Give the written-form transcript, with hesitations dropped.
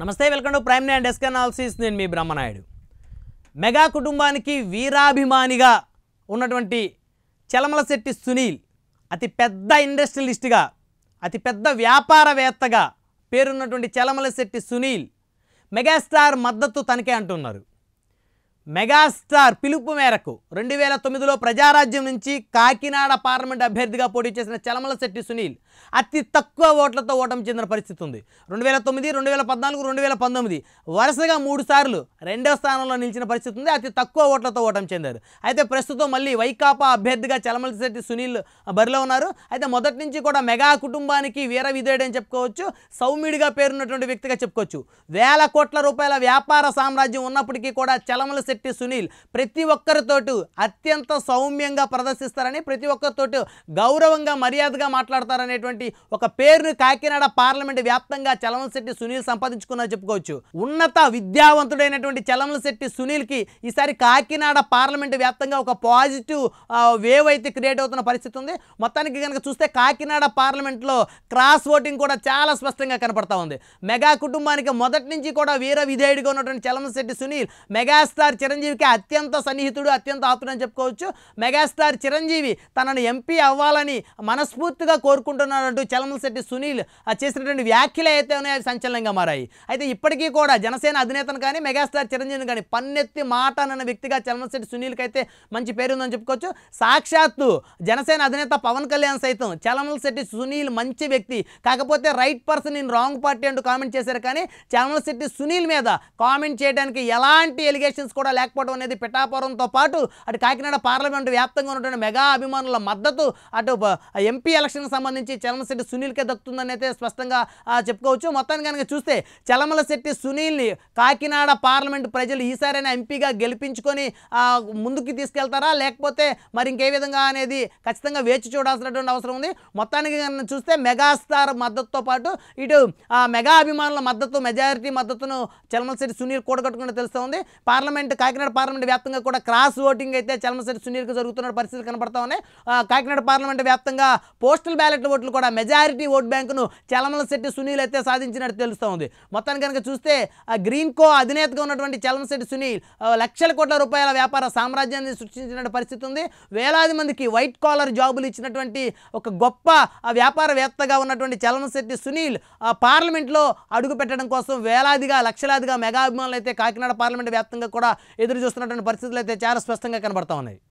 నమస్తే, welcome to prime nine desk analysis. నేను మీ Brahmanaidu. Mega కుటుంబానికి వీరాభిమానిగా ఉన్నటువంటి చలమలశెట్టి సునీల్ అతి పెద్ద ఇండస్ట్రియలిస్ట్గా, అతి పెద్ద వ్యాపారవేత్తగా పేరున్నటువంటి చలమలశెట్టి సునీల్ మెగాస్టార్ మద్దతు తనకే అంటున్నారు. మెగాస్టార్ పిలుపు మేరకు 2009లో ప్రజారాజ్యం నుంచి కాకినాడ పార్లమెంట్ అభ్యర్థిగా పోటీ చేసిన చలమలశెట్టి సునీల్ అతి తక్కువ ఓట్లతో ఓటమి చెందిన పరిస్థితి ఉంది. 2009, 2014, 2019 వరుసగా 3 సార్లు రెండో స్థానంలో నిలిచిన పరిస్థితి ఉంది. అతి తక్కువ ఓట్లతో ఓటమి చెందారు. అయితే ప్రస్తుతం మళ్ళీ వైకాపా అభ్యర్థిగా చలమలశెట్టి సునీల్ బరిలో ఉన్నారు. అయితే మొదటి నుంచి కూడా మెగా కుటుంబానికి వీర విధేయుడు అని చెప్పుకోవచ్చు. సౌమ్యుడిగా పేరున్నటువంటి వ్యక్తిగా చెప్పుకోవచ్చు. వేల కోట్ల రూపాయల వ్యాపార సామ్రాజ్యం ఉన్నప్పటికీ కూడా చలమలశెట్టి సునీల్ ప్రతి ఒక్కరితోటి అత్యంత సౌమ్యంగా ప్రదర్శిస్తారని, ప్రతి ఒక్కరితోటి గౌరవంగా మర్యాదగా మాట్లాడతారనేటువంటి ఒక పేరును కాకినాడ పార్లమెంట్ వ్యాప్తంగా చలమలశెట్టి సునీల్ సంపాదించుకున్నారని చెప్పుకోవచ్చు. ఉన్నత విద్యావంతుడైనటువంటి చలమలశెట్టి సునీల్కి ఈసారి కాకినాడ పార్లమెంట్ వ్యాప్తంగా ఒక పాజిటివ్ వేవ్ అయితే క్రియేట్ అవుతున్న పరిస్థితి ఉంది. మొత్తానికి కనుక చూస్తే కాకినాడ పార్లమెంట్లో క్రాస్ ఓటింగ్ కూడా చాలా స్పష్టంగా కనపడతా ఉంది. మెగా కుటుంబానికి మొదటి నుంచి కూడా వీర విధేయుడిగా ఉన్నటువంటి చలమలశెట్టి సునీల్ మెగాస్టార్ చిరంజీవికి అత్యంత సన్నిహితుడు, అత్యంత ఆప్తుడు అని చెప్పుకోవచ్చు. మెగాస్టార్ చిరంజీవి తనను ఎంపీ అవ్వాలని మనస్ఫూర్తిగా కోరుకుంటున్నారంటూ చలమలశెట్టి సునీల్ చేసినటువంటి వ్యాఖ్యలు అయితే ఉన్నాయి, సంచలనంగా మారాయి. అయితే ఇప్పటికీ కూడా జనసేన అధినేతను కానీ మెగాస్టార్ చిరంజీవిని కానీ పన్నెత్తి మాట అన్న వ్యక్తిగా చలమలశెట్టి సునీల్కి అయితే మంచి పేరు ఉందని చెప్పుకోవచ్చు. సాక్షాత్తు జనసేన అధినేత పవన్ కళ్యాణ్ సైతం చలమలశెట్టి సునీల్ మంచి వ్యక్తి, కాకపోతే right person in wrong party అంటూ కామెంట్ చేశారు. కానీ చలమలశెట్టి సునీల్ మీద కామెంట్ చేయడానికి ఎలాంటి ఎలిగేషన్స్ కూడా లేకపోవడం అనేది పిఠాపురంతో పాటు అటు కాకినాడ పార్లమెంటు వ్యాప్తంగా ఉన్నటువంటి మెగా అభిమానుల మద్దతు అటు ఎంపీ ఎలక్షన్కి సంబంధించి చలమలశెట్టి సునీల్కే దక్కుతుందని అయితే స్పష్టంగా చెప్పుకోవచ్చు. మొత్తాన్ని కనుక చూస్తే చలమలశెట్టి సునీల్ని కాకినాడ పార్లమెంటు ప్రజలు ఈసారైనా ఎంపీగా గెలిపించుకొని ముందుకు తీసుకెళ్తారా, లేకపోతే మరి ఇంకే విధంగా అనేది ఖచ్చితంగా వేచి చూడాల్సినటువంటి అవసరం ఉంది. మొత్తానికి కనుక చూస్తే మెగాస్టార్ మద్దతుతో పాటు ఇటు మెగా అభిమానుల మద్దతు, మెజారిటీ మద్దతును చలమలశెట్టి సునీల్ కూడగట్టుకుని తెలుస్తూ ఉంది. కాకినాడ పార్లమెంట్ వ్యాప్తంగా కూడా క్రాస్ ఓటింగ్ అయితే చలమలశెట్టి సునీల్కి జరుగుతున్న పరిస్థితులు కనబడతా ఉన్నాయి. కాకినాడ పార్లమెంట్ వ్యాప్తంగా పోస్టల్ బ్యాలెట్ ఓట్లు కూడా మెజారిటీ ఓట్ బ్యాంకును చలమలశెట్టి సునీల్ అయితే సాధించినట్టు తెలుస్తూ ఉంది. మొత్తానికి కనుక చూస్తే గ్రీన్ కో అధినేతగా ఉన్నటువంటి చలమలశెట్టి సునీల్ లక్షల కోట్ల రూపాయల వ్యాపార సామ్రాజ్యాన్ని సృష్టించిన పరిస్థితి ఉంది. వేలాది మందికి వైట్ కాలర్ జాబులు ఇచ్చినటువంటి ఒక గొప్ప వ్యాపారవేత్తగా ఉన్నటువంటి చలమలశెట్టి సునీల్ పార్లమెంట్లో అడుగు పెట్టడం కోసం వేలాదిగా లక్షలాదిగా మెగా అభిమానులు అయితే కాకినాడ పార్లమెంట్ వ్యాప్తంగా కూడా ఎదురు చూస్తున్నటువంటి పరిస్థితులు అయితే చాలా స్పష్టంగా కనబడతా ఉన్నాయి.